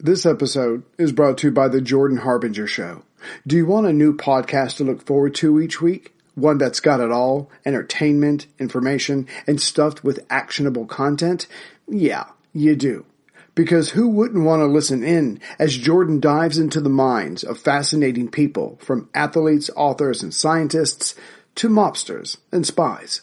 This episode is brought to you by the Jordan Harbinger Show. Do you want a new podcast to look forward to each week? One that's got it all, entertainment, information, and stuffed with actionable content? Yeah, you do. Because who wouldn't want to listen in as Jordan dives into the minds of fascinating people, from athletes, authors, and scientists to mobsters and spies.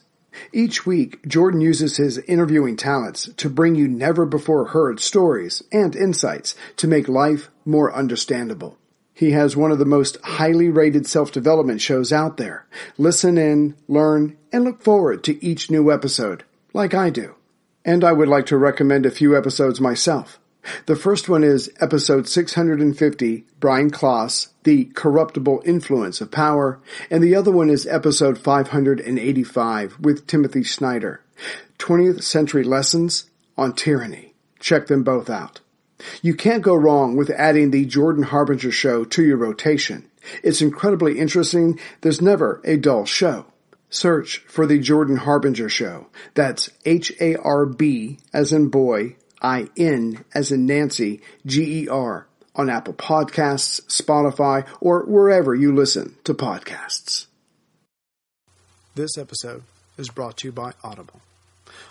Each week, Jordan uses his interviewing talents to bring you never-before-heard stories and insights to make life more understandable. He has one of the most highly rated self-development shows out there. Listen in, learn, and look forward to each new episode, like I do. And I would like to recommend a few episodes myself. The first one is episode 650, Brian Klaas, The Corruptible Influence of Power, and the other one is episode 585 with Timothy Snyder, 20th Century Lessons on Tyranny. Check them both out. You can't go wrong with adding the Jordan Harbinger Show to your rotation. It's incredibly interesting. There's never a dull show. Search for the Jordan Harbinger Show. That's H-A-R-B as in boy, I-N as in Nancy, G-E-R, on Apple Podcasts, Spotify, or wherever you listen to podcasts. This episode is brought to you by Audible.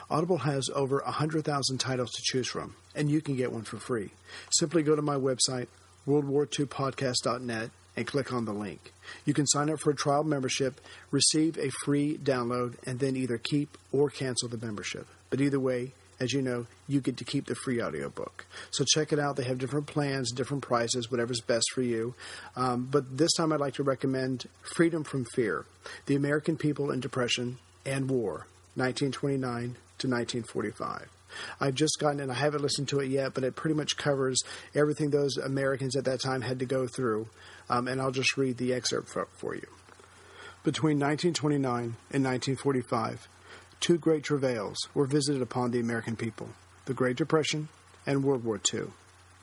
Audible has over 100,000 titles to choose from, and you can get one for free. Simply go to my website, worldwar2podcast.net, and click on the link. You can sign up for a trial membership, receive a free download, and then either keep or cancel the membership. But either way, as you know, you get to keep the free audiobook. So check it out. They have different plans, different prices, whatever's best for you. But this time I'd like to recommend Freedom from Fear, The American People in Depression and War, 1929 to 1945. I've just gotten it. I haven't listened to it yet, but it pretty much covers everything those Americans at that time had to go through. And I'll just read the excerpt for you. Between 1929 and 1945, two great travails were visited upon the American people, the Great Depression and World War II.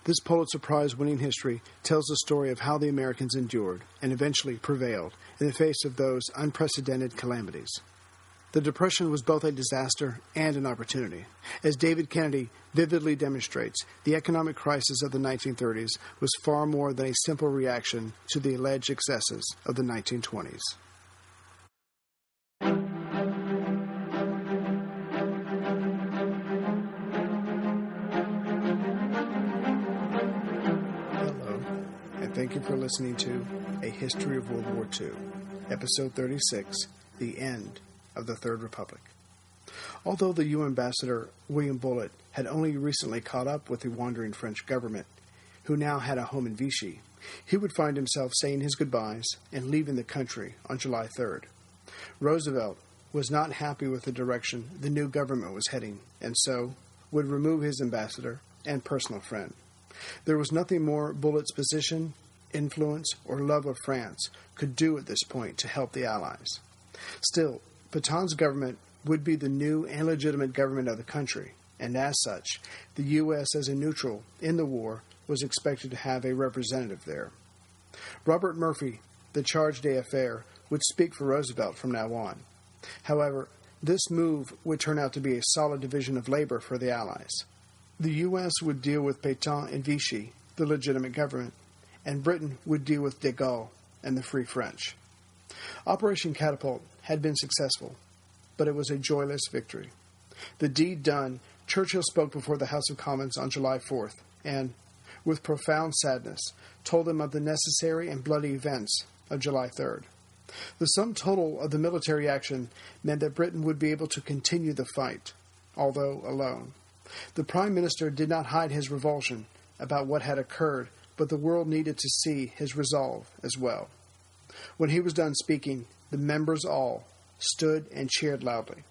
This Pulitzer Prize-winning history tells the story of how the Americans endured and eventually prevailed in the face of those unprecedented calamities. The Depression was both a disaster and an opportunity. As David Kennedy vividly demonstrates, the economic crisis of the 1930s was far more than a simple reaction to the alleged excesses of the 1920s. Thank you for listening to A History of World War II, Episode 36, The End of the Third Republic. Although the UN ambassador, William Bullitt, had only recently caught up with the wandering French government, who now had a home in Vichy, he would find himself saying his goodbyes and leaving the country on July 3rd. Roosevelt was not happy with the direction the new government was heading, and so would remove his ambassador and personal friend. There was nothing more Bullitt's position, influence, or love of France could do at this point to help the Allies. Still, Petain's government would be the new and legitimate government of the country, and as such, the U.S. as a neutral in the war was expected to have a representative there. Robert Murphy, the charge d'affaires, would speak for Roosevelt from now on. However, this move would turn out to be a solid division of labor for the Allies. The U.S. would deal with Petain and Vichy, the legitimate government, and Britain would deal with de Gaulle and the Free French. Operation Catapult had been successful, but it was a joyless victory. The deed done, Churchill spoke before the House of Commons on July 4th and, with profound sadness, told them of the necessary and bloody events of July 3rd. The sum total of the military action meant that Britain would be able to continue the fight, although alone. The Prime Minister did not hide his revulsion about what had occurred, but the world needed to see his resolve as well. When he was done speaking, the members all stood and cheered loudly.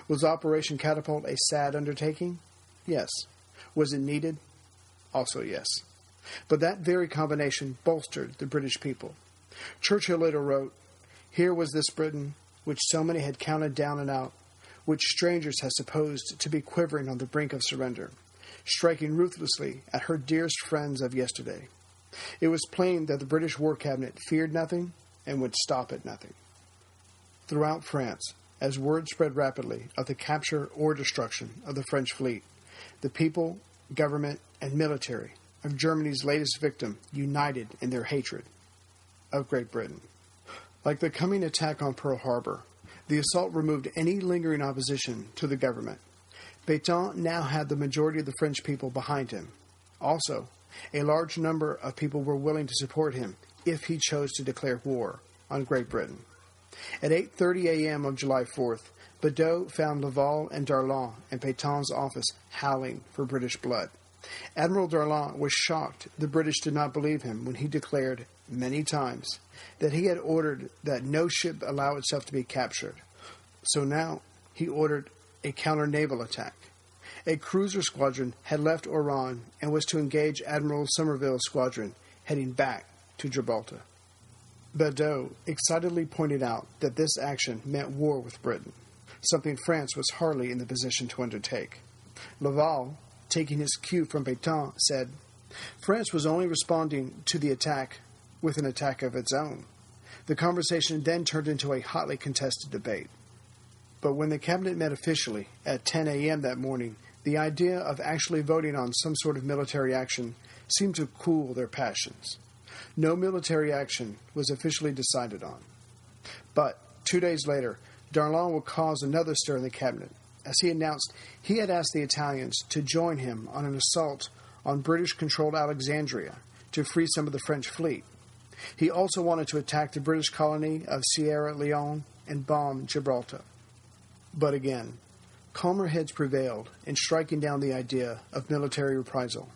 Was Operation Catapult a sad undertaking? Yes. Was it needed? Also yes. But that very combination bolstered the British people. Churchill later wrote, "Here was this Britain, which so many had counted down and out, which strangers had supposed to be quivering on the brink of surrender, striking ruthlessly at her dearest friends of yesterday. It was plain that the British War Cabinet feared nothing and would stop at nothing." Throughout France, as word spread rapidly of the capture or destruction of the French fleet, the people, government, and military of Germany's latest victim united in their hatred of Great Britain. Like the coming attack on Pearl Harbor, the assault removed any lingering opposition to the government. Petain now had the majority of the French people behind him. Also, a large number of people were willing to support him if he chose to declare war on Great Britain. At 8:30 a.m. on July 4th, Badeau found Laval and Darlan in Petain's office howling for British blood. Admiral Darlan was shocked the British did not believe him when he declared many times that he had ordered that no ship allow itself to be captured. So now he ordered a counter-naval attack. A cruiser squadron had left Oran and was to engage Admiral Somerville's squadron heading back to Gibraltar. Badeau excitedly pointed out that this action meant war with Britain, something France was hardly in the position to undertake. Laval, taking his cue from Petain, said, France was only responding to the attack with an attack of its own. The conversation then turned into a hotly contested debate. But when the cabinet met officially at 10 a.m. that morning, the idea of actually voting on some sort of military action seemed to cool their passions. No military action was officially decided on. But 2 days later, Darlan would cause another stir in the cabinet, as he announced he had asked the Italians to join him on an assault on British-controlled Alexandria to free some of the French fleet. He also wanted to attack the British colony of Sierra Leone and bomb Gibraltar. But again, calmer heads prevailed in striking down the idea of military reprisal,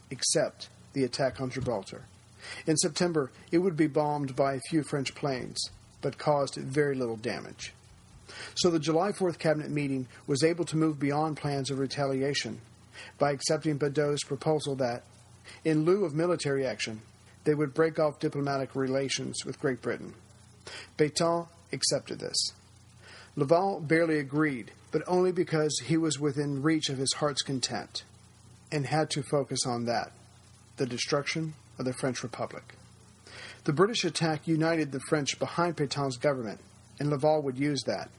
except the attack on Gibraltar. In September, it would be bombed by a few French planes, but caused very little damage. So the July 4th cabinet meeting was able to move beyond plans of retaliation by accepting Badeau's proposal that, in lieu of military action, they would break off diplomatic relations with Great Britain. Petain accepted this. Laval barely agreed, but only because he was within reach of his heart's content, and had to focus on that, the destruction of the French Republic. The British attack united the French behind Petain's government, and Laval would use that.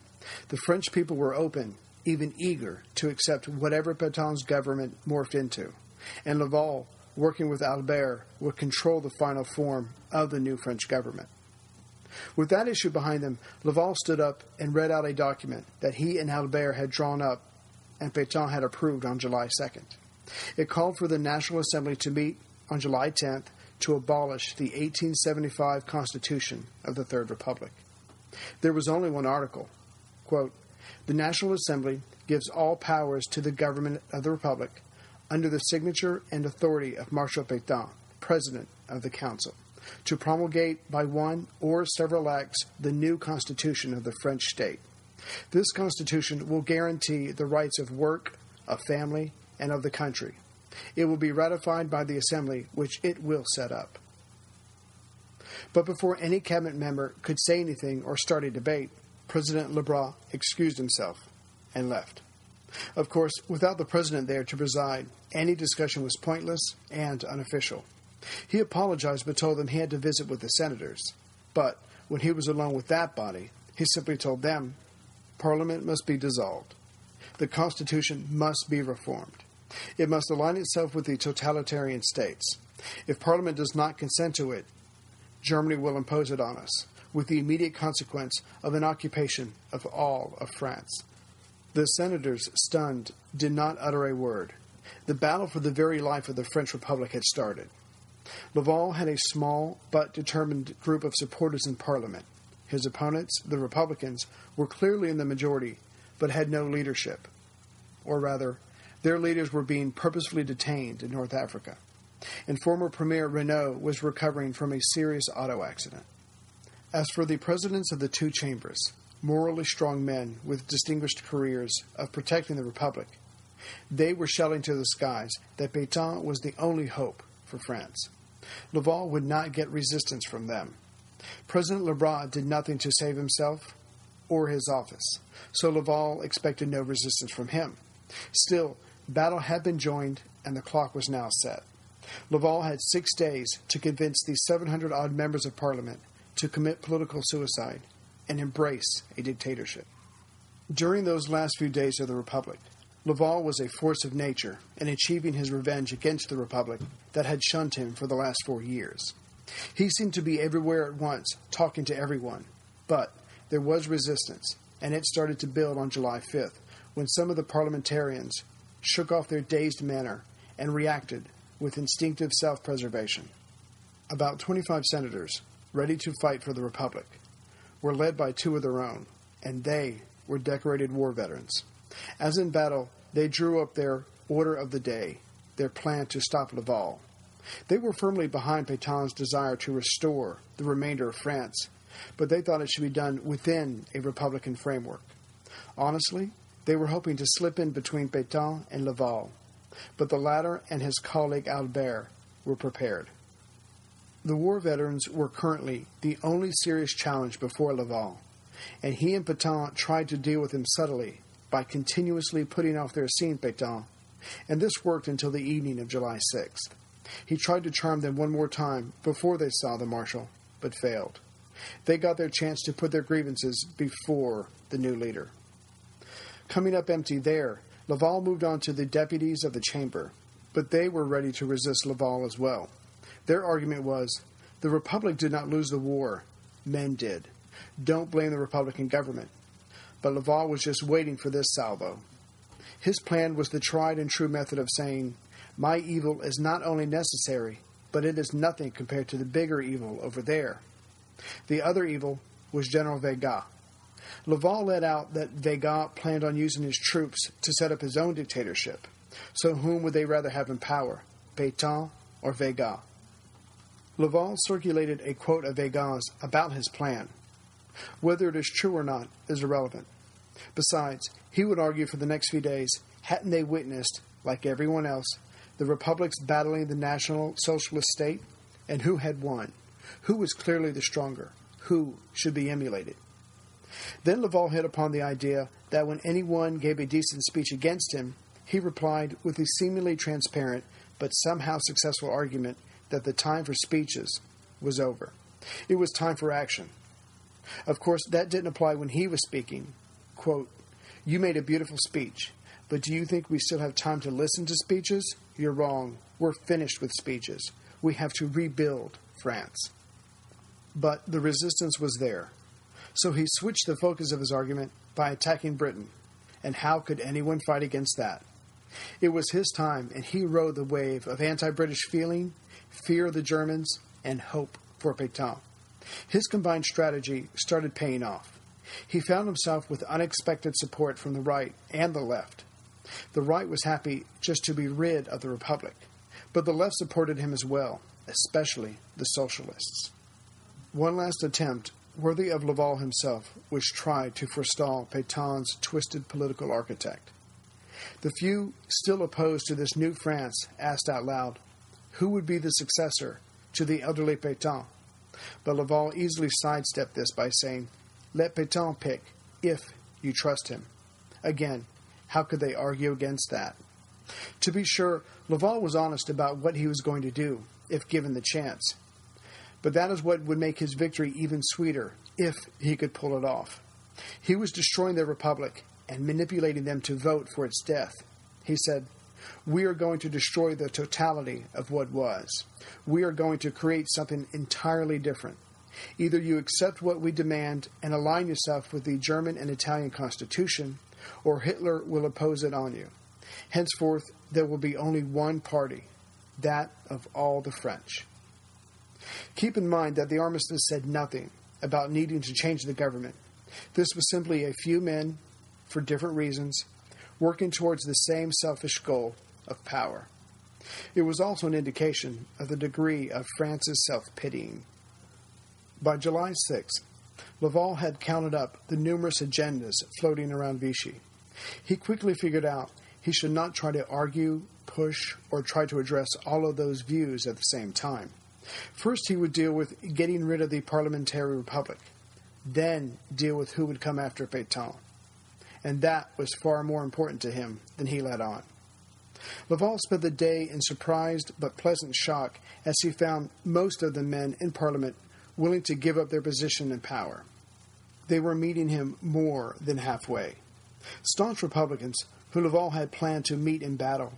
The French people were open, even eager, to accept whatever Petain's government morphed into, and Laval, working with Albert, would control the final form of the new French government. With that issue behind them, Laval stood up and read out a document that he and Albert had drawn up and Petain had approved on July 2nd. It called for the National Assembly to meet on July 10th to abolish the 1875 Constitution of the Third Republic. There was only one article. Quote, "The National Assembly gives all powers to the government of the Republic under the signature and authority of Marshal Petain, President of the Council, to promulgate by one or several acts the new Constitution of the French state. This Constitution will guarantee the rights of work, of family, and of the country. It will be ratified by the Assembly, which it will set up." But before any cabinet member could say anything or start a debate, President Lebras excused himself and left. Of course, without the president there to preside, any discussion was pointless and unofficial. He apologized but told them he had to visit with the senators. But when he was alone with that body, he simply told them, Parliament must be dissolved. The Constitution must be reformed. It must align itself with the totalitarian states. If Parliament does not consent to it, Germany will impose it on us, with the immediate consequence of an occupation of all of France. The senators, stunned, did not utter a word. The battle for the very life of the French Republic had started. Laval had a small but determined group of supporters in Parliament. His opponents, the Republicans, were clearly in the majority, but had no leadership. Or rather, their leaders were being purposefully detained in North Africa. And former Premier Renaud was recovering from a serious auto accident. As for the presidents of the two chambers, morally strong men with distinguished careers of protecting the Republic, they were shouting to the skies that Petain was the only hope for France. Laval would not get resistance from them. President Lebras did nothing to save himself or his office, so Laval expected no resistance from him. Still, battle had been joined and the clock was now set. Laval had 6 days to convince the 700-odd members of Parliament to commit political suicide and embrace a dictatorship. During those last few days of the Republic, Laval was a force of nature in achieving his revenge against the Republic that had shunned him for the last 4 years. He seemed to be everywhere at once, talking to everyone. But there was resistance, and it started to build on July 5th, when some of the parliamentarians shook off their dazed manner and reacted with instinctive self-preservation. About 25 senators, ready to fight for the Republic, were led by 2 of their own, and they were decorated war veterans. As in battle, they drew up their order of the day, their plan to stop Laval. They were firmly behind Petain's desire to restore the remainder of France, but they thought it should be done within a Republican framework. Honestly, they were hoping to slip in between Petain and Laval, but the latter and his colleague Albert were prepared. The war veterans were currently the only serious challenge before Laval, and he and Petain tried to deal with him subtly by continuously putting off their seeing Petain, and this worked until the evening of July 6th. He tried to charm them one more time before they saw the marshal, but failed. They got their chance to put their grievances before the new leader. Coming up empty there, Laval moved on to the deputies of the chamber, but they were ready to resist Laval as well. Their argument was, the Republic did not lose the war, men did. Don't blame the Republican government. But Laval was just waiting for this salvo. His plan was the tried and true method of saying, my evil is not only necessary, but it is nothing compared to the bigger evil over there. The other evil was General Vega. Laval let out that Vega planned on using his troops to set up his own dictatorship. So whom would they rather have in power, Petain or Vega? Laval circulated a quote of Vega's about his plan. Whether it is true or not is irrelevant. Besides, he would argue for the next few days, hadn't they witnessed, like everyone else, the republics battling the National Socialist state? And who had won? Who was clearly the stronger? Who should be emulated? Then Laval hit upon the idea that when anyone gave a decent speech against him, he replied with a seemingly transparent but somehow successful argument that the time for speeches was over. It was time for action. Of course, that didn't apply when he was speaking. Quote, you made a beautiful speech, but do you think we still have time to listen to speeches? You're wrong. We're finished with speeches. We have to rebuild France. But the resistance was there. So he switched the focus of his argument by attacking Britain. And how could anyone fight against that? It was his time, and he rode the wave of anti-British feeling, fear of the Germans, and hope for Petain. His combined strategy started paying off. He found himself with unexpected support from the right and the left. The right was happy just to be rid of the Republic, but the left supported him as well, especially the socialists. One last attempt, worthy of Laval himself, was tried to forestall Petain's twisted political architect. The few still opposed to this new France asked out loud, who would be the successor to the elderly Petain? But Laval easily sidestepped this by saying, let Petain pick, if you trust him. Again, how could they argue against that? To be sure, Laval was honest about what he was going to do, if given the chance. But that is what would make his victory even sweeter, if he could pull it off. He was destroying the Republic and manipulating them to vote for its death. He said, we are going to destroy the totality of what was. We are going to create something entirely different. Either you accept what we demand and align yourself with the German and Italian Constitution, or Hitler will oppose it on you. Henceforth, there will be only one party, that of all the French. Keep in mind that the armistice said nothing about needing to change the government. This was simply a few men, for different reasons, working towards the same selfish goal of power. It was also an indication of the degree of France's self-pitying. By July 6th, Laval had counted up the numerous agendas floating around Vichy. He quickly figured out he should not try to argue, push, or try to address all of those views at the same time. First, he would deal with getting rid of the parliamentary republic, then deal with who would come after Petain. And that was far more important to him than he let on. Laval spent the day in surprised but pleasant shock as he found most of the men in Parliament willing to give up their position and power. They were meeting him more than halfway. Staunch Republicans who Laval had planned to meet in battle,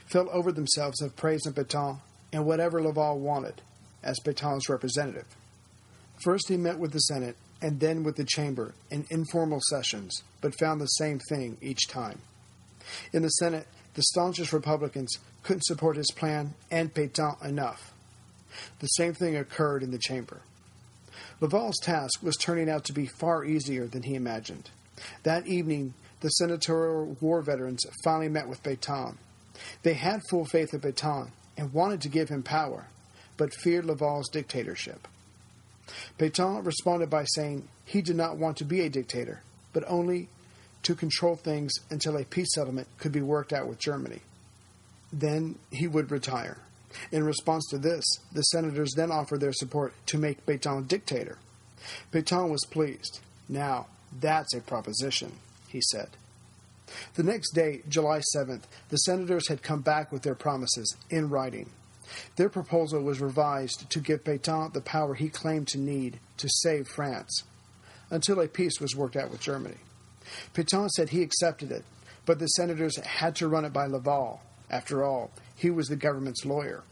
fell over themselves of praise of Petain and whatever Laval wanted as Petain's representative. First he met with the Senate and then with the Chamber in informal sessions, but found the same thing each time. In the Senate, the staunchest Republicans couldn't support his plan and Petain enough. The same thing occurred in the Chamber. Laval's task was turning out to be far easier than he imagined. That evening, the senatorial war veterans finally met with Petain. They had full faith in Petain and wanted to give him power, but feared Laval's dictatorship. Petain responded by saying he did not want to be a dictator, but only to control things until a peace settlement could be worked out with Germany. Then he would retire. In response to this, the senators then offered their support to make Petain dictator. Petain was pleased. "Now, that's a proposition," he said. The next day, July 7th, the senators had come back with their promises in writing. Their proposal was revised to give Petain the power he claimed to need to save France, until a peace was worked out with Germany. Petain said he accepted it, but the senators had to run it by Laval. After all, he was the government's lawyer.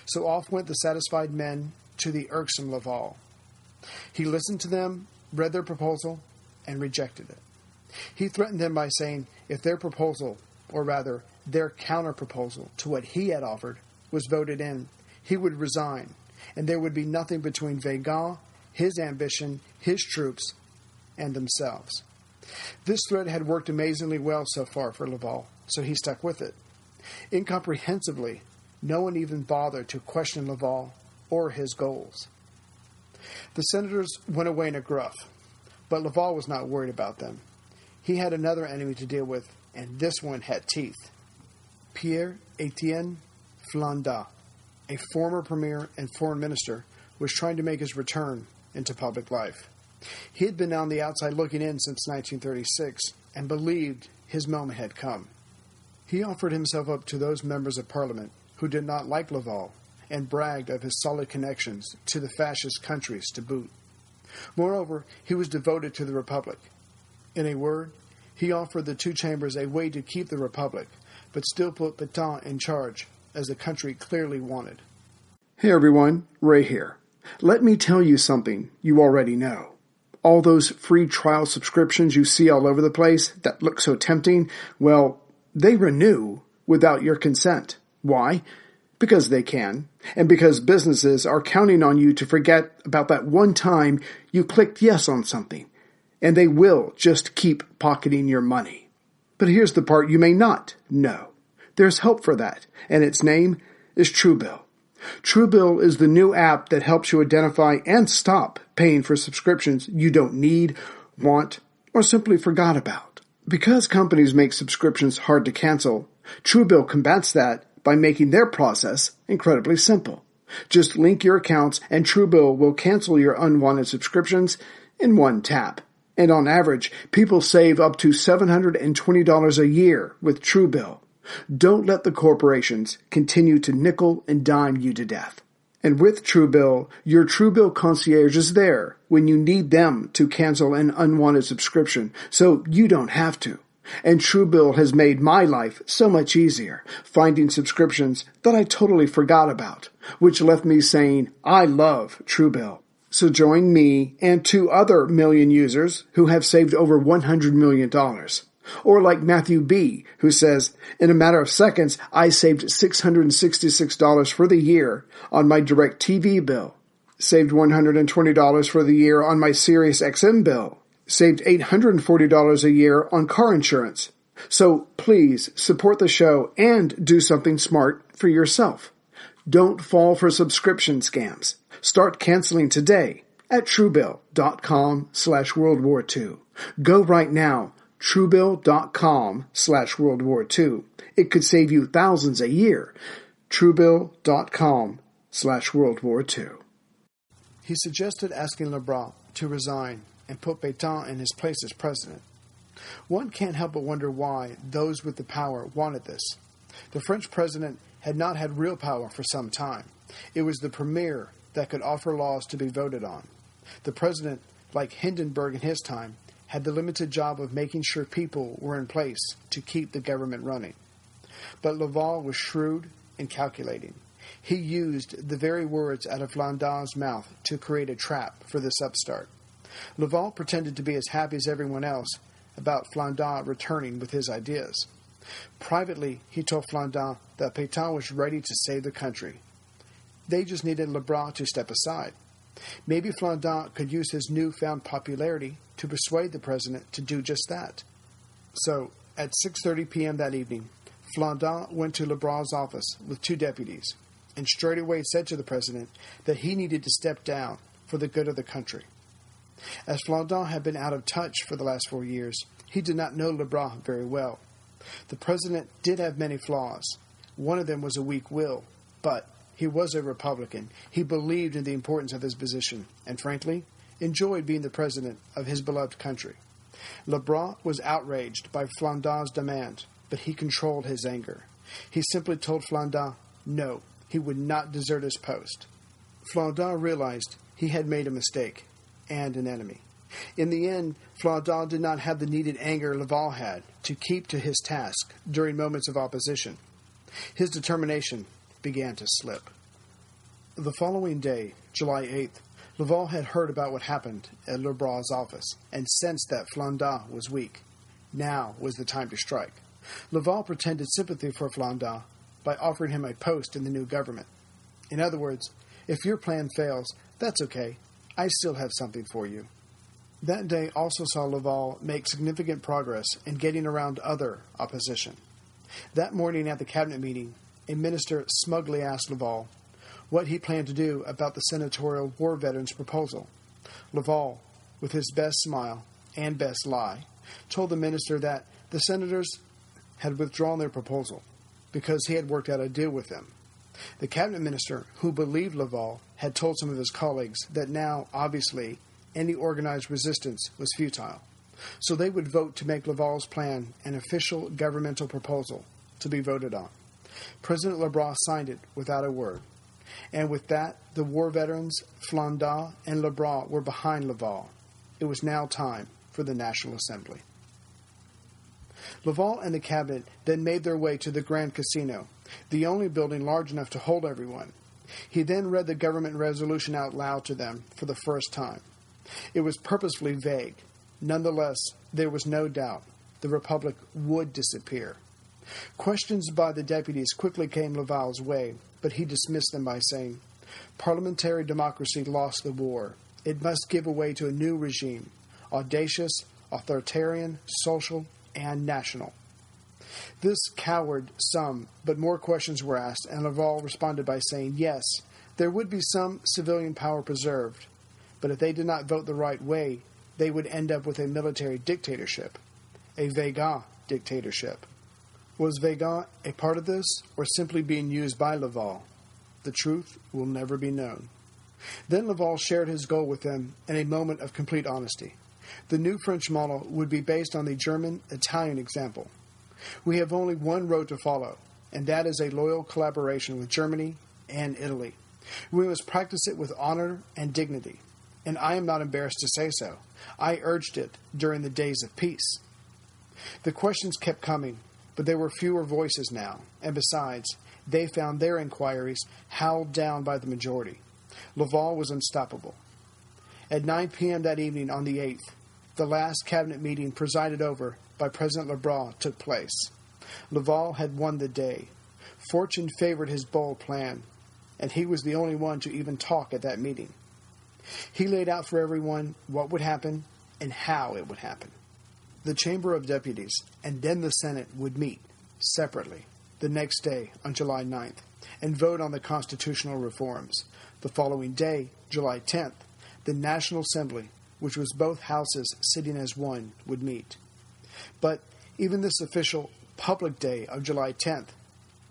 So off went the satisfied men to the irksome Laval. He listened to them, read their proposal, and rejected it. He threatened them by saying if their proposal, or rather their counter-proposal to what he had offered, was voted in, he would resign, and there would be nothing between Weygand, his ambition, his troops, and themselves. This threat had worked amazingly well so far for Laval, so he stuck with it. Incomprehensibly, no one even bothered to question Laval or his goals. The senators went away in a gruff, but Laval was not worried about them. He had another enemy to deal with, and this one had teeth. Pierre-Étienne Flandin, a former premier and foreign minister, was trying to make his return into public life. He had been on the outside looking in since 1936 and believed his moment had come. He offered himself up to those members of parliament who did not like Laval and bragged of his solid connections to the fascist countries to boot. Moreover, he was devoted to the Republic. In a word, he offered the two chambers a way to keep the Republic, but still put Petain in charge, as the country clearly wanted. Hey everyone, Ray here. Let me tell you something you already know. All those free trial subscriptions you see all over the place that look so tempting, well, they renew without your consent. Why? Because they can, and because businesses are counting on you to forget about that one time you clicked yes on something, and they will just keep pocketing your money. But here's the part you may not know. There's help for that, and its name is Truebill. Truebill is the new app that helps you identify and stop paying for subscriptions you don't need, want, or simply forgot about. Because companies make subscriptions hard to cancel, Truebill combats that by making their process incredibly simple. Just link your accounts and Truebill will cancel your unwanted subscriptions in one tap. And on average, people save up to $720 a year with Truebill. Don't let the corporations continue to nickel and dime you to death. And with Truebill, your Truebill concierge is there when you need them to cancel an unwanted subscription, so you don't have to. And Truebill has made my life so much easier, finding subscriptions that I totally forgot about, which left me saying, I love Truebill. So join me and 2 other million users who have saved over $100 million. Or like Matthew B., who says, in a matter of seconds, I saved $666 for the year on my DirecTV bill, saved $120 for the year on my SiriusXM bill, saved $840 a year on car insurance. So please support the show and do something smart for yourself. Don't fall for subscription scams. Start canceling today at Truebill.com/World War II. Go right now. Truebill.com/World War II. It could save you thousands a year. Truebill.com/World War II. He suggested asking Lebrun to resign and put Petain in his place as president. One can't help but wonder why those with the power wanted this. The French president had not had real power for some time. It was the premier that could offer laws to be voted on. The president, like Hindenburg in his time, had the limited job of making sure people were in place to keep the government running. But Laval was shrewd and calculating. He used the very words out of Flandin's mouth to create a trap for this upstart. Laval pretended to be as happy as everyone else about Flandin returning with his ideas. Privately, he told Flandin that Petain was ready to save the country. They just needed Lebrun to step aside. Maybe Flandin could use his newfound popularity to persuade the president to do just that. So, at 6:30 p.m. that evening, Flandin went to Lebrun's office with 2 deputies, and straightaway said to the president that he needed to step down for the good of the country. As Flandin had been out of touch for the last 4 years, he did not know Lebrun very well. The president did have many flaws. One of them was a weak will, but he was a Republican. He believed in the importance of his position, and frankly, enjoyed being the president of his beloved country. Lebrun was outraged by Flandin's demand, but he controlled his anger. He simply told Flandin no, he would not desert his post. Flandin realized he had made a mistake and an enemy. In the end, Flandin did not have the needed anger Laval had to keep to his task during moments of opposition. His determination began to slip. The following day, July 8th, Laval had heard about what happened at Lebrun's office and sensed that Flandin was weak. Now was the time to strike. Laval pretended sympathy for Flandin by offering him a post in the new government. In other words, if your plan fails, that's okay. I still have something for you. That day also saw Laval make significant progress in getting around other opposition. That morning at the cabinet meeting, a minister smugly asked Laval what he planned to do about the senatorial war veterans proposal. Laval, with his best smile and best lie, told the minister that the senators had withdrawn their proposal because he had worked out a deal with them. The cabinet minister, who believed Laval, had told some of his colleagues that now, obviously, any organized resistance was futile. So they would vote to make Laval's plan an official governmental proposal to be voted on. President Lebrun signed it without a word. And with that, the war veterans, Flandin and Lebrun were behind Laval. It was now time for the National Assembly. Laval and the cabinet then made their way to the Grand Casino, the only building large enough to hold everyone. He then read the government resolution out loud to them for the first time. It was purposefully vague. Nonetheless, there was no doubt the Republic would disappear. Questions by the deputies quickly came Laval's way, but he dismissed them by saying, "Parliamentary democracy lost the war. It must give way to a new regime, audacious, authoritarian, social, and national." This cowed some, but more questions were asked, and Laval responded by saying, yes, there would be some civilian power preserved, but if they did not vote the right way, they would end up with a military dictatorship, a Weygand dictatorship. Was Weygand a part of this, or simply being used by Laval? The truth will never be known. Then Laval shared his goal with them in a moment of complete honesty. The new French model would be based on the German-Italian example. We have only one road to follow, and that is a loyal collaboration with Germany and Italy. We must practice it with honor and dignity, and I am not embarrassed to say so. I urged it during the days of peace. The questions kept coming, but there were fewer voices now, and besides, they found their inquiries howled down by the majority. Laval was unstoppable. At 9 p.m. that evening on the 8th, the last cabinet meeting presided over by President Lebrun took place. Laval had won the day. Fortune favored his bold plan, and he was the only one to even talk at that meeting. He laid out for everyone what would happen and how it would happen. The Chamber of Deputies and then the Senate would meet separately the next day on July 9th and vote on the constitutional reforms. The following day, July 10th, the National Assembly, which was both houses sitting as one, would meet. But even this official public day of July 10th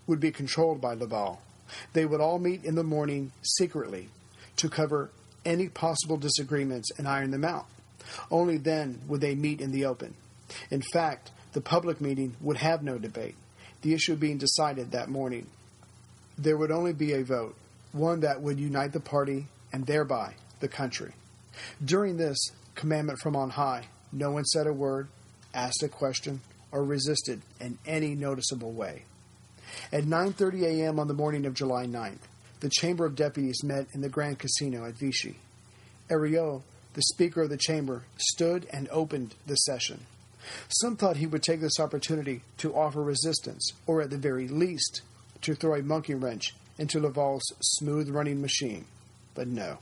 would be controlled by Laval. They would all meet in the morning secretly to cover any possible disagreements and iron them out. Only then would they meet in the open. In fact, the public meeting would have no debate, the issue being decided that morning. There would only be a vote, one that would unite the party and thereby the country. During this commandment from on high, No one said a word, asked a question, or resisted in any noticeable way. At 9:30 a.m. on the morning of July 9th, the Chamber of Deputies met in the Grand Casino at Vichy. Herriot, the Speaker of the Chamber, stood and opened the session. Some thought he would take this opportunity to offer resistance, or at the very least, to throw a monkey wrench into Laval's smooth-running machine. But no.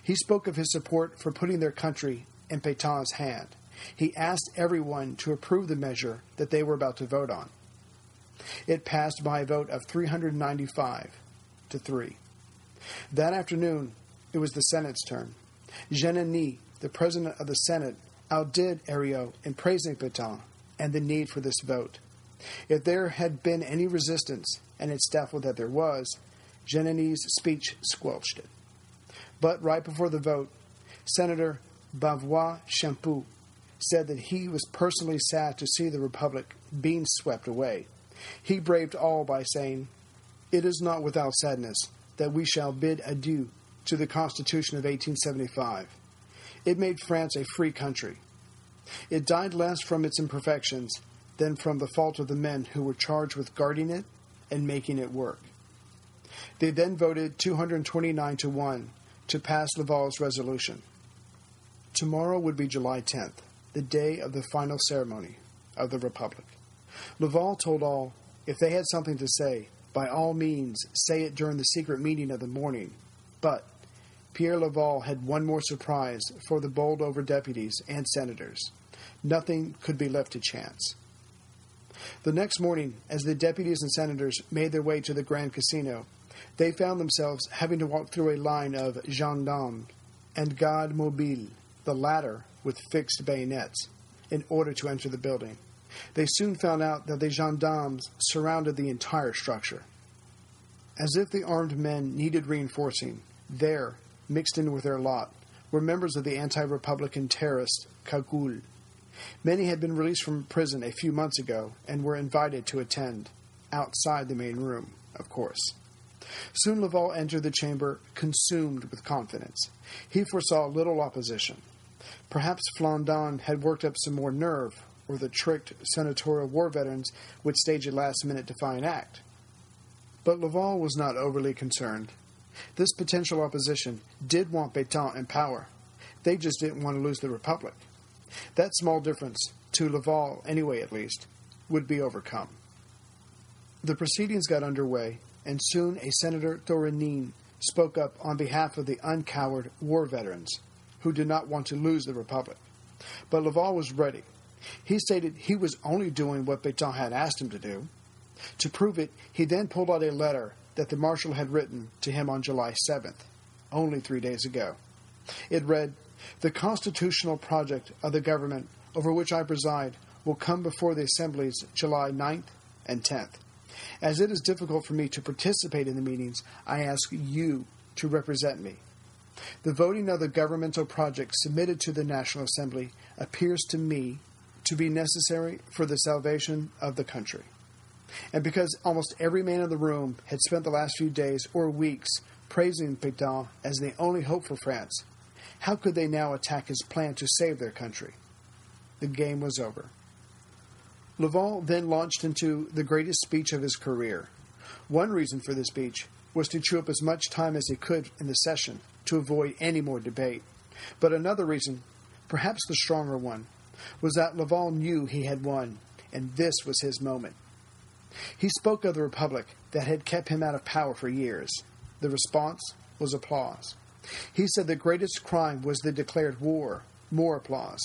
He spoke of his support for putting their country in Petain's hand. He asked everyone to approve the measure that they were about to vote on. It passed by a vote of 395 to 3. That afternoon, it was the Senate's turn. Genani, the president of the Senate, outdid Herriot in praising Petain and the need for this vote. If there had been any resistance, and it's doubtful that there was, Genani's speech squelched it. But right before the vote, Senator Bavois-Champoux said that he was personally sad to see the Republic being swept away. He braved all by saying, "It is not without sadness that we shall bid adieu to the Constitution of 1875. It made France a free country. It died less from its imperfections than from the fault of the men who were charged with guarding it and making it work." They then voted 229 to 1 to pass Laval's resolution. Tomorrow would be July 10th, the day of the final ceremony of the Republic. Laval told all, if they had something to say, by all means say it during the secret meeting of the morning. But Pierre Laval had one more surprise for the bowled over deputies and senators. Nothing could be left to chance. The next morning, as the deputies and senators made their way to the Grand Casino, they found themselves having to walk through a line of gendarmes and gardes mobiles, the latter with fixed bayonets, in order to enter the building. They soon found out that the gendarmes surrounded the entire structure. As if the armed men needed reinforcing, there, mixed in with their lot, were members of the anti-republican terrorist Cagoule. Many had been released from prison a few months ago and were invited to attend, outside the main room, of course. Soon Laval entered the chamber consumed with confidence. He foresaw little opposition. Perhaps Flandin had worked up some more nerve, or the tricked senatorial war veterans would stage a last-minute defiant act. But Laval was not overly concerned. This potential opposition did want Petain in power. They just didn't want to lose the Republic. That small difference, to Laval anyway at least, would be overcome. The proceedings got underway, and soon a Senator Thorenin spoke up on behalf of the uncowed war veterans who did not want to lose the Republic. But Laval was ready. He stated he was only doing what Petain had asked him to do. To prove it, he then pulled out a letter that the Marshal had written to him on July 7th, only 3 days ago. It read, "The constitutional project of the government over which I preside will come before the Assemblies July 9th and 10th. As it is difficult for me to participate in the meetings, I ask you to represent me. The voting of the governmental project submitted to the National Assembly appears to me to be necessary for the salvation of the country." And because almost every man in the room had spent the last few days or weeks praising Petain as the only hope for France, how could they now attack his plan to save their country? The game was over. Laval then launched into the greatest speech of his career. One reason for this speech was to chew up as much time as he could in the session to avoid any more debate. But another reason, perhaps the stronger one, was that Laval knew he had won, and this was his moment. He spoke of the Republic that had kept him out of power for years. The response was applause. He said the greatest crime was the declared war. More applause.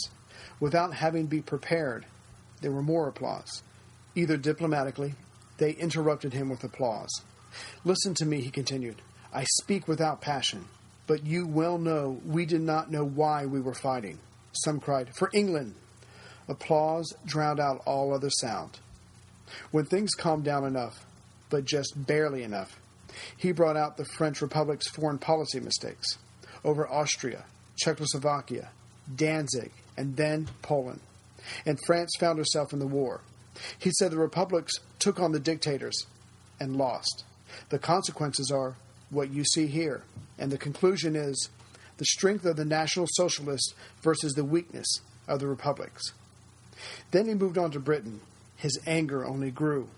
Without having been prepared, there were more applause. Either diplomatically, they interrupted him with applause. "Listen to me," he continued. "I speak without passion, but you well know we did not know why we were fighting." Some cried, "For England!" Applause drowned out all other sound. When things calmed down enough, but just barely enough, he brought out the French Republic's foreign policy mistakes over Austria, Czechoslovakia, Danzig, and then Poland. And France found herself in the war. He said the republics took on the dictators and lost. The consequences are what you see here, and the conclusion is the strength of the National Socialists versus the weakness of the republics. Then he moved on to Britain. His anger only grew.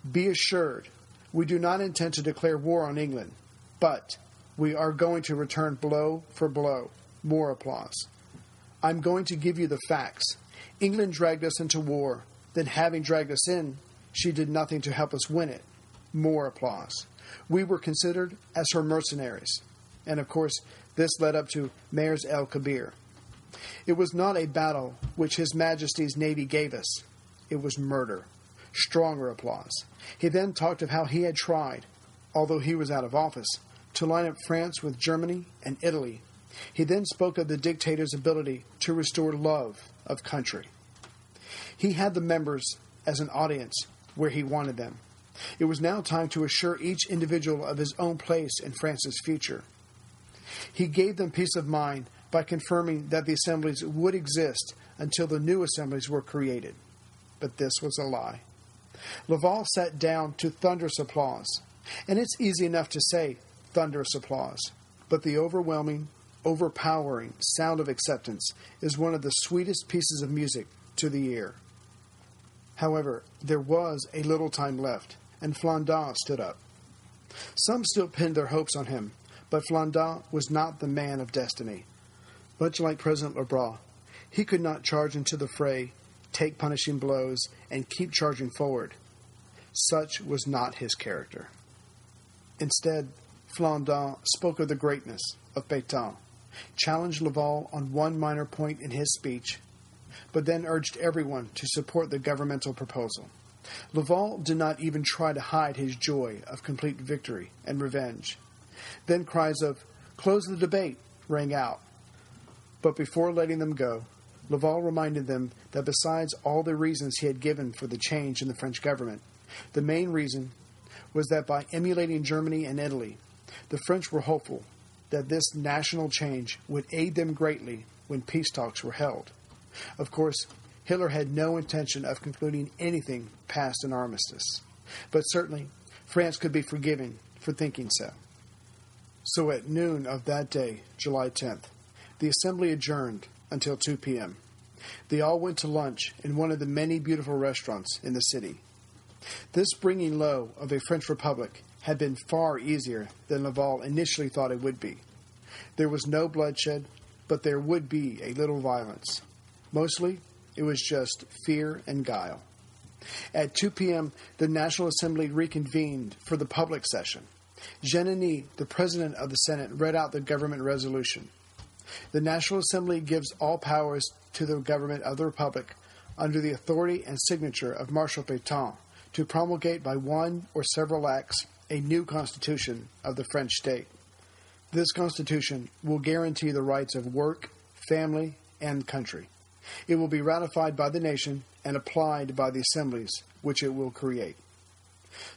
Be assured, we do not intend to declare war on England, but we are going to return blow for blow. More applause. I'm going to give you the facts. England dragged us into war. Then, having dragged us in, she did nothing to help us win it. More applause. We were considered as her mercenaries. And, of course, this led up to Mers el-Kabir. It was not a battle which His Majesty's Navy gave us. It was murder. Stronger applause. He then talked of how he had tried, although he was out of office, to line up France with Germany and Italy. He then spoke of the dictator's ability to restore love of country. He had the members as an audience where he wanted them. It was now time to assure each individual of his own place in France's future. He gave them peace of mind by confirming that the assemblies would exist until the new assemblies were created. But this was a lie. Laval sat down to thunderous applause. And it's easy enough to say thunderous applause, but the overwhelming, overpowering sound of acceptance is one of the sweetest pieces of music to the ear. However, there was a little time left, and Flandin stood up. Some still pinned their hopes on him, but Flandin was not the man of destiny. Much like President Lebrun, he could not charge into the fray, take punishing blows, and keep charging forward. Such was not his character. Instead, Flandin spoke of the greatness of Petain, challenged Laval on one minor point in his speech, but then urged everyone to support the governmental proposal. Laval did not even try to hide his joy of complete victory and revenge. Then cries of, "Close the debate," rang out. But before letting them go, Laval reminded them that besides all the reasons he had given for the change in the French government, the main reason was that by emulating Germany and Italy, the French were hopeful that this national change would aid them greatly when peace talks were held. Of course, Hitler had no intention of concluding anything past an armistice, but certainly France could be forgiven for thinking so. So at noon of that day, July 10th, the assembly adjourned until 2 p.m. They all went to lunch in one of the many beautiful restaurants in the city. This bringing low of a French Republic had been far easier than Laval initially thought it would be. There was no bloodshed, but there would be a little violence. Mostly, it was just fear and guile. At 2 p.m., the National Assembly reconvened for the public session. Genini, the President of the Senate, read out the government resolution. The National Assembly gives all powers to the government of the Republic under the authority and signature of Marshal Petain to promulgate by one or several acts a new constitution of the French state. This constitution will guarantee the rights of work, family, and country. It will be ratified by the nation and applied by the assemblies which it will create.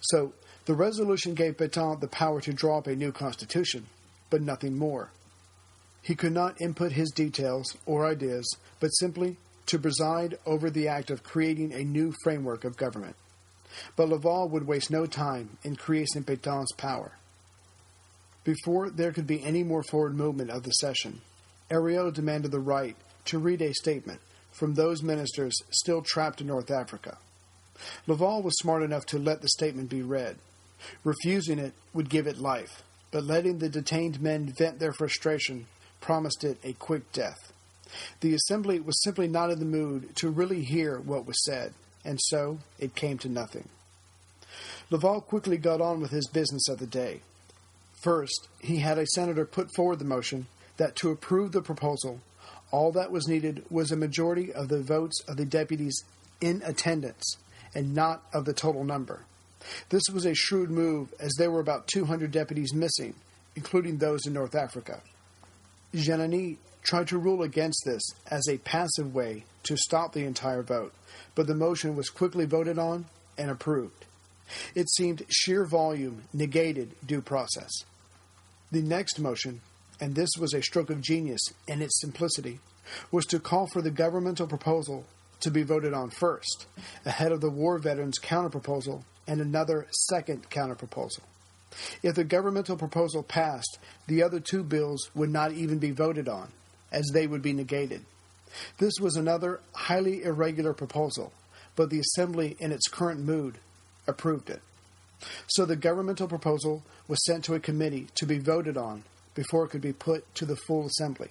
So, the resolution gave Petain the power to draw up a new constitution, but nothing more. He could not input his details or ideas, but simply to preside over the act of creating a new framework of government. But Laval would waste no time in creating Petain's power. Before there could be any more forward movement of the session, Herriot demanded the right to read a statement from those ministers still trapped in North Africa. Laval was smart enough to let the statement be read. Refusing it would give it life, but letting the detained men vent their frustration promised it a quick death. The assembly was simply not in the mood to really hear what was said, and so it came to nothing. Laval quickly got on with his business of the day. First, he had a senator put forward the motion that to approve the proposal, all that was needed was a majority of the votes of the deputies in attendance, and not of the total number. This was a shrewd move, as there were about 200 deputies missing, including those in North Africa. Genini tried to rule against this as a passive way to stop the entire vote, but the motion was quickly voted on and approved. It seemed sheer volume negated due process. The next motion, and this was a stroke of genius in its simplicity, was to call for the governmental proposal to be voted on first, ahead of the war veterans' counterproposal and another second counterproposal. If the governmental proposal passed, the other two bills would not even be voted on, as they would be negated. This was another highly irregular proposal, but the Assembly, in its current mood, approved it. So the governmental proposal was sent to a committee to be voted on before it could be put to the full Assembly.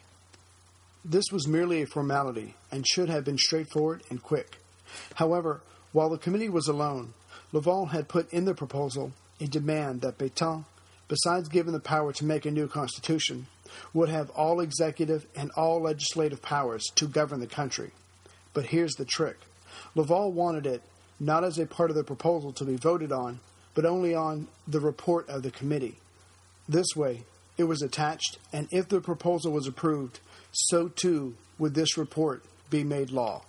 This was merely a formality and should have been straightforward and quick. However, while the committee was alone, Laval had put in the proposal a demand that Petain, besides given the power to make a new constitution, would have all executive and all legislative powers to govern the country. But here's the trick. Laval wanted it not as a part of the proposal to be voted on, but only on the report of the committee. This way, it was attached, and if the proposal was approved, so too would this report be made law.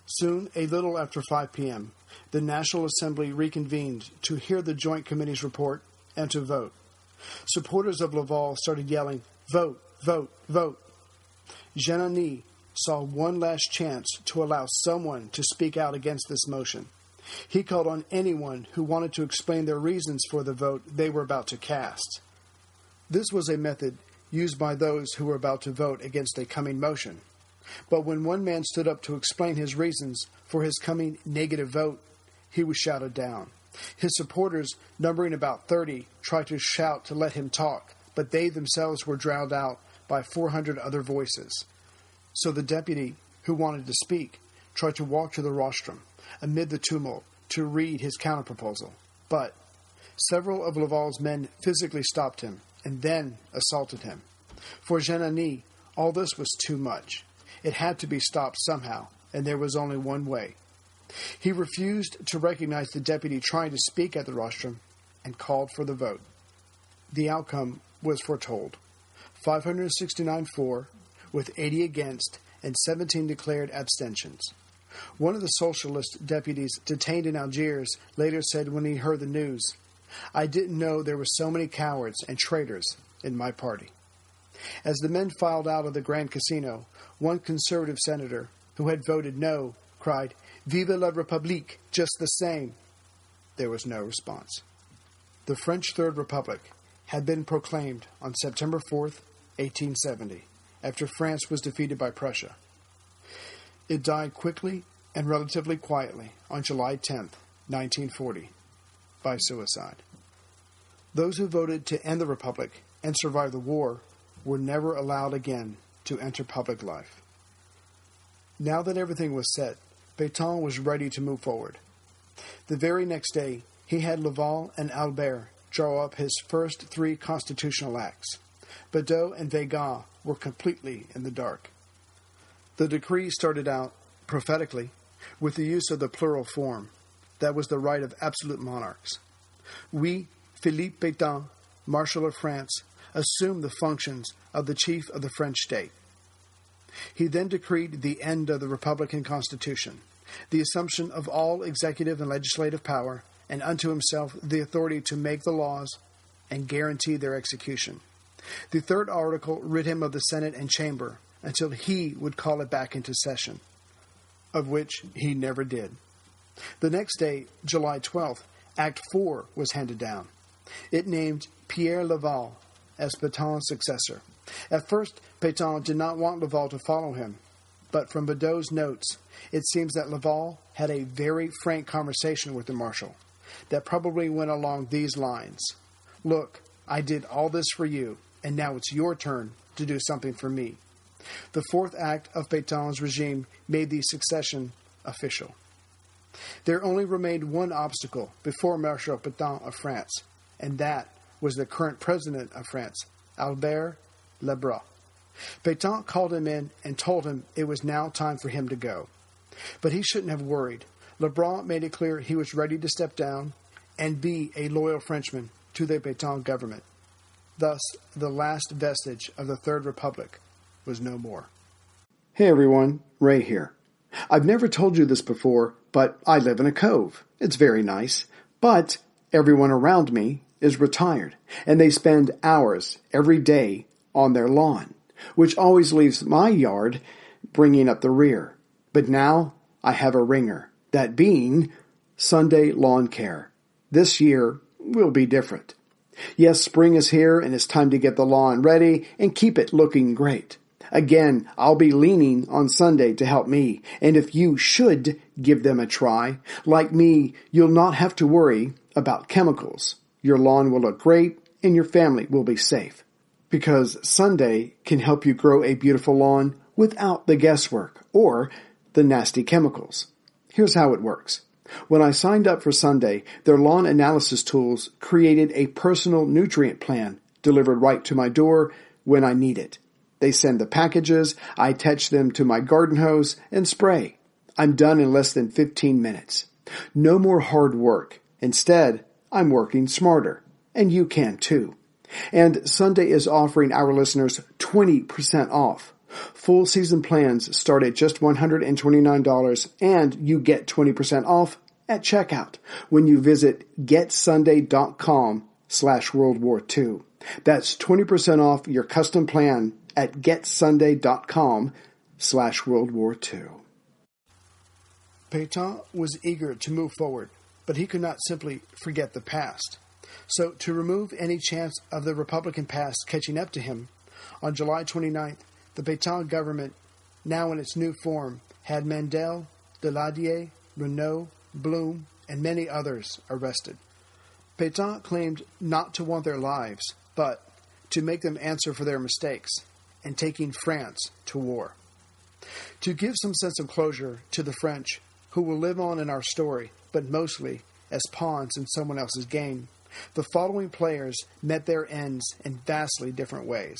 Soon, a little after 5 p.m., the National Assembly reconvened to hear the Joint Committee's report and to vote. Supporters of Laval started yelling, "Vote, vote, vote." Genani saw one last chance to allow someone to speak out against this motion. He called on anyone who wanted to explain their reasons for the vote they were about to cast. This was a method used by those who were about to vote against a coming motion. But when one man stood up to explain his reasons for his coming negative vote, he was shouted down. His supporters, numbering about 30, tried to shout to let him talk, but they themselves were drowned out by 400 other voices. So the deputy, who wanted to speak, tried to walk to the rostrum, amid the tumult, to read his counterproposal. But several of Laval's men physically stopped him and then assaulted him. For Genani, all this was too much. It had to be stopped somehow, and there was only one way. He refused to recognize the deputy trying to speak at the rostrum and called for the vote. The outcome was foretold. 569 for, with 80 against, and 17 declared abstentions. One of the socialist deputies detained in Algiers later said when he heard the news, "I didn't know there were so many cowards and traitors in my party." As the men filed out of the Grand Casino, one conservative senator, who had voted no, cried, "Vive la République, just the same." There was no response. The French Third Republic had been proclaimed on September 4th, 1870, after France was defeated by Prussia. It died quickly and relatively quietly on July 10th, 1940, by suicide. Those who voted to end the Republic and survive the war were never allowed again to enter public life. Now that everything was set, Petain was ready to move forward. The very next day, he had Laval and Albert draw up his first 3 constitutional acts. Bedeau and Véga were completely in the dark. The decree started out, prophetically, with the use of the plural form. That was the right of absolute monarchs. We, Philippe Petain, Marshal of France, assumed the functions of the chief of the French state. He then decreed the end of the Republican Constitution, the assumption of all executive and legislative power, and unto himself the authority to make the laws and guarantee their execution. The 3rd article rid him of the Senate and Chamber until he would call it back into session, of which he never did. The next day, July 12th, Act 4 was handed down. It named Pierre Laval as Petain's successor. At first, Petain did not want Laval to follow him, but from Bedeau's notes, it seems that Laval had a very frank conversation with the Marshal that probably went along these lines. "Look, I did all this for you, and now it's your turn to do something for me." The 4th act of Petain's regime made the succession official. There only remained one obstacle before Marshal Petain of France, and that was the current president of France, Albert Lebrun. Petain called him in and told him it was now time for him to go. But he shouldn't have worried. Lebrun made it clear he was ready to step down and be a loyal Frenchman to the Petain government. Thus, the last vestige of the Third Republic was no more. Hey everyone, Ray here. I've never told you this before, but I live in a cove. It's very nice, but everyone around me is retired, and they spend hours every day on their lawn, which always leaves my yard bringing up the rear. But now I have a ringer, that being Sunday lawn care. This year will be different. Yes, spring is here, and it's time to get the lawn ready and keep it looking great. Again, I'll be leaning on Sunday to help me, and if you should give them a try, like me, you'll not have to worry about chemicals. Your lawn will look great, and your family will be safe. Because Sunday can help you grow a beautiful lawn without the guesswork or the nasty chemicals. Here's how it works. When I signed up for Sunday, their lawn analysis tools created a personal nutrient plan delivered right to my door when I need it. They send the packages, I attach them to my garden hose, and spray. I'm done in less than 15 minutes. No more hard work. Instead, I'm working smarter. And you can too. And Sunday is offering our listeners 20% off. Full season plans start at just $129, and you get 20% off at checkout when you visit getsunday.com/World War II. That's 20% off your custom plan at getsunday.com/World War II. Petain was eager to move forward, but he could not simply forget the past. So to remove any chance of the Republican past catching up to him, on July 29th, the Petain government, now in its new form, had Mandel, Daladier, Renault, Blum, and many others arrested. Petain claimed not to want their lives, but to make them answer for their mistakes, and taking France to war. To give some sense of closure to the French, who will live on in our story, but mostly as pawns in someone else's game, the following players met their ends in vastly different ways.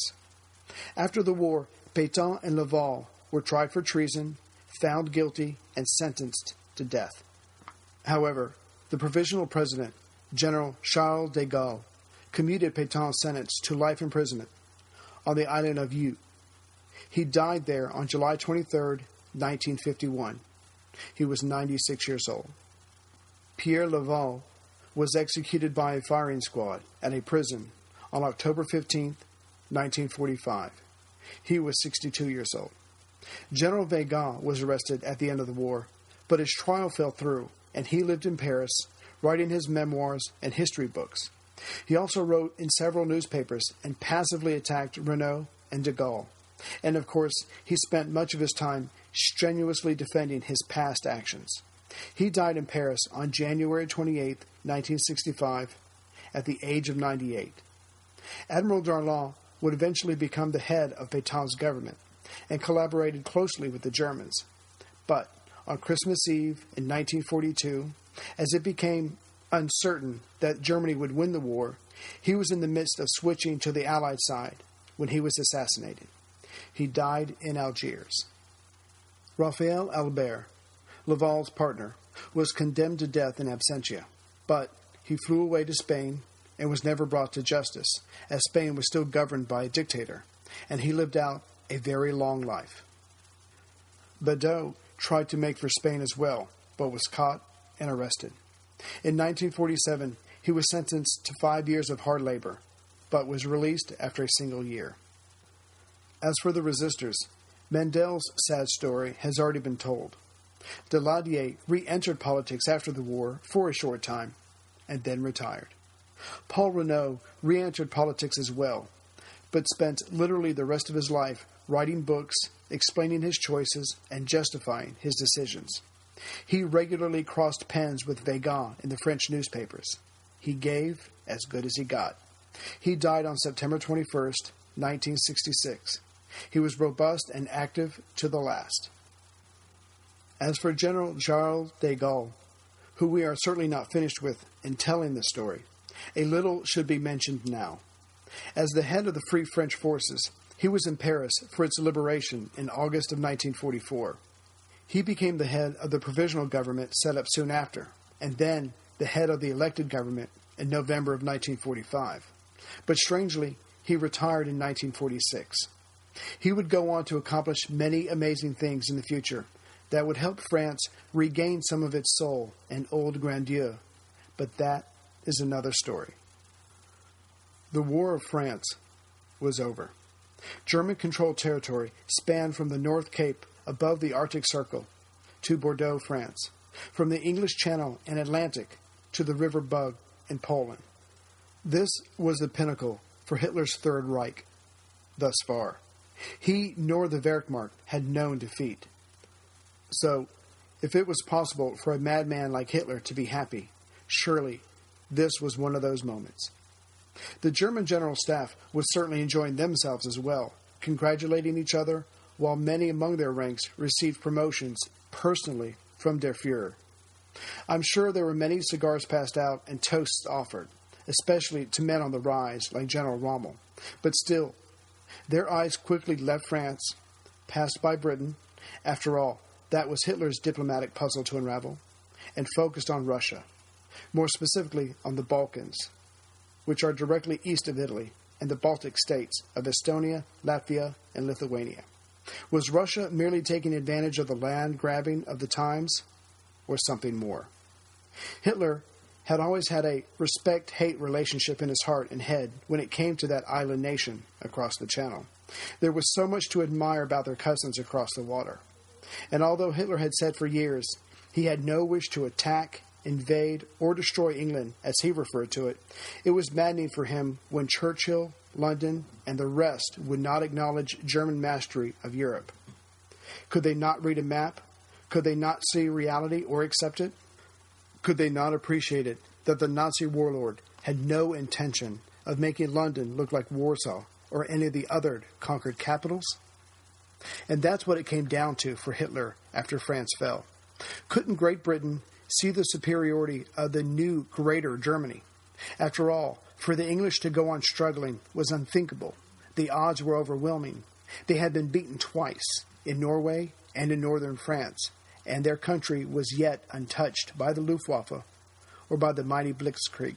After the war, Petain and Laval were tried for treason, found guilty, and sentenced to death. However, the provisional president, General Charles de Gaulle, commuted Petain's sentence to life imprisonment on the island of Ué. He died there on July 23, 1951. He was 96 years old. Pierre Laval was executed by a firing squad at a prison on October 15, 1945. He was 62 years old. General Vega was arrested at the end of the war, but his trial fell through, and he lived in Paris, writing his memoirs and history books. He also wrote in several newspapers and passively attacked Renault and de Gaulle. And of course, he spent much of his time strenuously defending his past actions. He died in Paris on January 28, 1965, at the age of 98. Admiral Darlan would eventually become the head of Petain's government and collaborated closely with the Germans. But on Christmas Eve in 1942, as it became uncertain that Germany would win the war, he was in the midst of switching to the Allied side when he was assassinated. He died in Algiers. Raphael Albert, Laval's partner, was condemned to death in absentia, but he flew away to Spain and was never brought to justice, as Spain was still governed by a dictator, and he lived out a very long life. Badeau tried to make for Spain as well, but was caught and arrested. In 1947, he was sentenced to 5 years of hard labor, but was released after a single year. As for the resistors, Mandel's sad story has already been told. Daladier re-entered politics after the war for a short time, and then retired. Paul Renault re-entered politics as well, but spent literally the rest of his life writing books, explaining his choices, and justifying his decisions. He regularly crossed pens with Vega in the French newspapers. He gave as good as he got. He died on September 21st, 1966. He was robust and active to the last. As for General Charles de Gaulle, who we are certainly not finished with in telling this story, a little should be mentioned now. As the head of the Free French forces, he was in Paris for its liberation in August of 1944. He became the head of the provisional government set up soon after, and then the head of the elected government in November of 1945. But strangely, he retired in 1946. He would go on to accomplish many amazing things in the future that would help France regain some of its soul and old grandeur. But that is another story. The War of France was over. German-controlled territory spanned from the North Cape above the Arctic Circle to Bordeaux, France, from the English Channel and Atlantic to the River Bug in Poland. This was the pinnacle for Hitler's Third Reich thus far. He nor the Wehrmacht had known defeat. So, if it was possible for a madman like Hitler to be happy, surely this was one of those moments. The German General Staff was certainly enjoying themselves as well, congratulating each other, while many among their ranks received promotions personally from their Führer. I'm sure there were many cigars passed out and toasts offered, especially to men on the rise like General Rommel. But still, their eyes quickly left France, passed by Britain, after all, that was Hitler's diplomatic puzzle to unravel, and focused on Russia, more specifically on the Balkans, which are directly east of Italy, and the Baltic states of Estonia, Latvia, and Lithuania. Was Russia merely taking advantage of the land grabbing of the times, or something more? Hitler had always had a respect-hate relationship in his heart and head when it came to that island nation across the Channel. There was so much to admire about their cousins across the water. And although Hitler had said for years he had no wish to attack, invade, or destroy England, as he referred to it, it was maddening for him when Churchill, London, and the rest would not acknowledge German mastery of Europe. Could they not read a map? Could they not see reality or accept it? Could they not appreciate it that the Nazi warlord had no intention of making London look like Warsaw or any of the other conquered capitals? And that's what it came down to for Hitler after France fell. Couldn't Great Britain see the superiority of the new greater Germany? After all, for the English to go on struggling was unthinkable. The odds were overwhelming. They had been beaten twice, in Norway and in northern France, and their country was yet untouched by the Luftwaffe or by the mighty Blitzkrieg.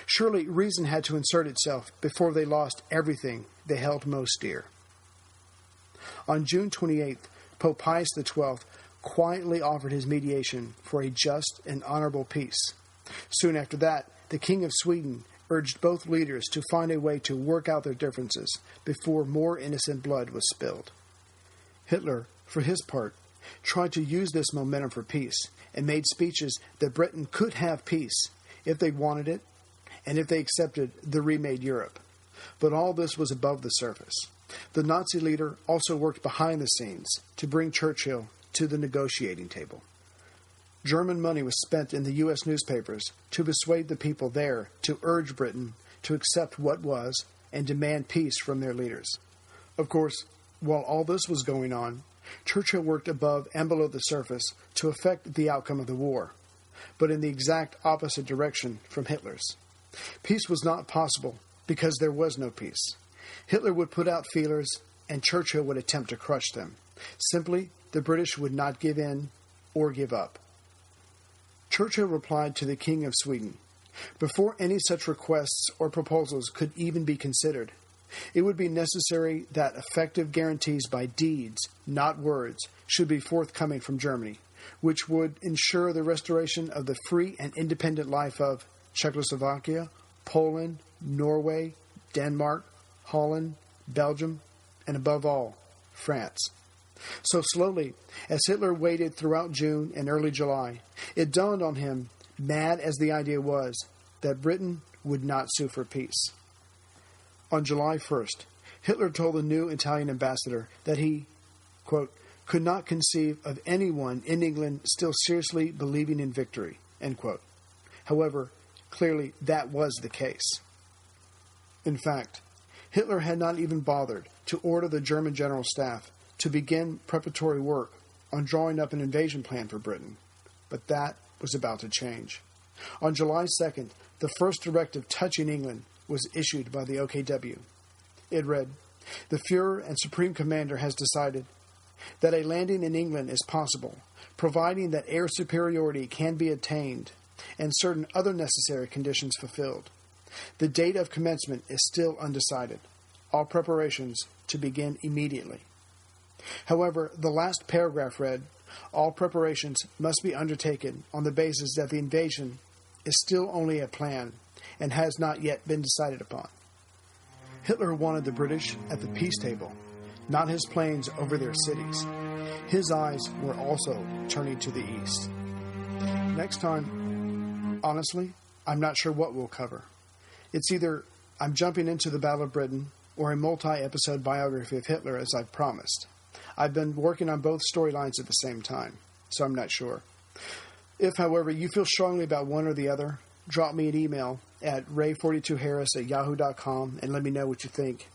Surely reason had to insert itself before they lost everything they held most dear. On June 28th, Pope Pius XII quietly offered his mediation for a just and honorable peace. Soon after that, the King of Sweden urged both leaders to find a way to work out their differences before more innocent blood was spilled. Hitler, for his part, tried to use this momentum for peace and made speeches that Britain could have peace if they wanted it and if they accepted the remade Europe. But all this was above the surface. The Nazi leader also worked behind the scenes to bring Churchill to the negotiating table. German money was spent in the U.S. newspapers to persuade the people there to urge Britain to accept what was and demand peace from their leaders. Of course, while all this was going on, Churchill worked above and below the surface to affect the outcome of the war, but in the exact opposite direction from Hitler's. Peace was not possible because there was no peace. Hitler would put out feelers, and Churchill would attempt to crush them. Simply, the British would not give in or give up. Churchill replied to the King of Sweden, "Before any such requests or proposals could even be considered, it would be necessary that effective guarantees by deeds, not words, should be forthcoming from Germany, which would ensure the restoration of the free and independent life of Czechoslovakia, Poland, Norway, Denmark, Holland, Belgium, and above all, France." So slowly, as Hitler waited throughout June and early July, it dawned on him, mad as the idea was, that Britain would not sue for peace. On July 1st, Hitler told the new Italian ambassador that he, quote, could not conceive of anyone in England still seriously believing in victory, end quote. However, clearly that was the case. In fact, Hitler had not even bothered to order the German General Staff to begin preparatory work on drawing up an invasion plan for Britain. But that was about to change. On July 2nd, the first directive touching England was issued by the OKW. It read, "The Fuhrer and Supreme Commander has decided that a landing in England is possible, providing that air superiority can be attained and certain other necessary conditions fulfilled. The date of commencement is still undecided. All preparations to begin immediately." However, the last paragraph read, "All preparations must be undertaken on the basis that the invasion is still only a plan and has not yet been decided upon." Hitler wanted the British at the peace table, not his planes over their cities. His eyes were also turning to the east. Next time, honestly, I'm not sure what we'll cover. It's either I'm jumping into the Battle of Britain, or a multi-episode biography of Hitler as I've promised. I've been working on both storylines at the same time, so I'm not sure. If, however, you feel strongly about one or the other, drop me an email at ray42harris@yahoo.com and let me know what you think.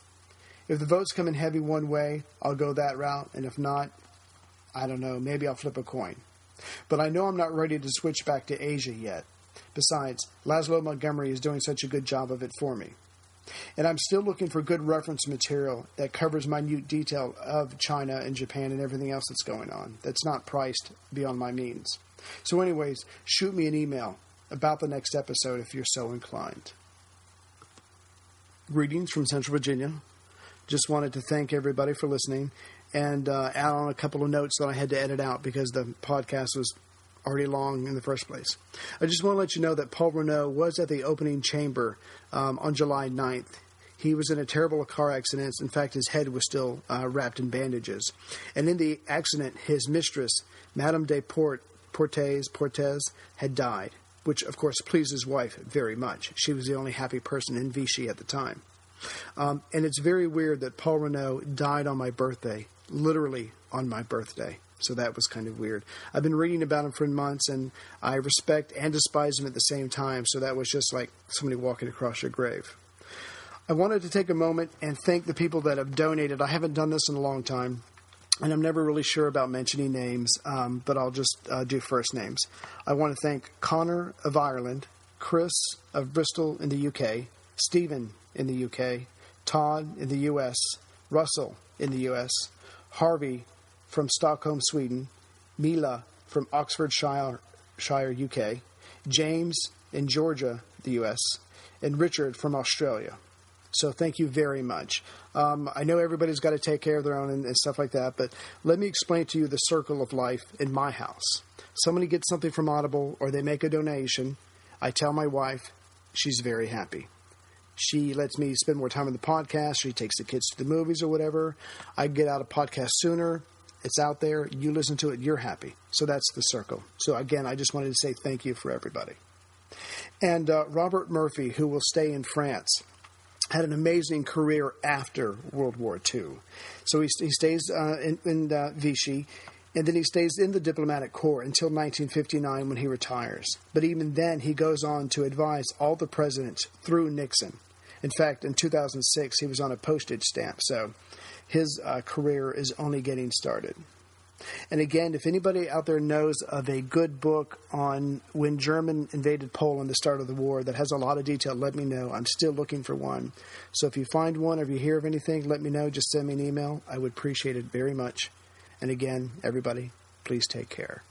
If the votes come in heavy one way, I'll go that route, and if not, I don't know, maybe I'll flip a coin. But I know I'm not ready to switch back to Asia yet. Besides, Laszlo Montgomery is doing such a good job of it for me. And I'm still looking for good reference material that covers minute detail of China and Japan and everything else that's going on, that's not priced beyond my means. So anyways, shoot me an email about the next episode if you're so inclined. Greetings from Central Virginia. Just wanted to thank everybody for listening and add on a couple of notes that I had to edit out because the podcast was already long in the first place. I just want to let you know that Paul Renault was at the opening chamber on July 9th. He was in a terrible car accident. In fact, his head was still wrapped in bandages. And in the accident, his mistress, Madame de Portes, had died, which, of course, pleased his wife very much. She was the only happy person in Vichy at the time. And it's very weird that Paul Renault died on my birthday, literally on my birthday. So that was kind of weird. I've been reading about him for months, and I respect and despise him at the same time, so that was just like somebody walking across your grave. I wanted to take a moment and thank the people that have donated. I haven't done this in a long time, and I'm never really sure about mentioning names, but I'll just do first names. I want to thank Connor of Ireland, Chris of Bristol in the UK, Stephen in the UK, Todd in the US, Russell in the US, Harvey from Stockholm, Sweden, Mila from Oxfordshire, UK, James in Georgia, the US, and Richard from Australia. So thank you very much. I know everybody's got to take care of their own and stuff like that, but let me explain to you the circle of life in my house. Somebody gets something from Audible or they make a donation. I tell my wife, she's very happy. She lets me spend more time on the podcast. She takes the kids to the movies or whatever. I get out a podcast sooner. It's out there. You listen to it. You're happy. So that's the circle. So again, I just wanted to say thank you for everybody. And Robert Murphy, who will stay in France, had an amazing career after World War II. So he stays in Vichy, and then he stays in the diplomatic corps until 1959 when he retires. But even then, he goes on to advise all the presidents through Nixon. In fact, in 2006, he was on a postage stamp, so his career is only getting started. And again, if anybody out there knows of a good book on when German invaded Poland, the start of the war, that has a lot of detail, let me know. I'm still looking for one. So if you find one or if you hear of anything, let me know. Just send me an email. I would appreciate it very much. And again, everybody, please take care.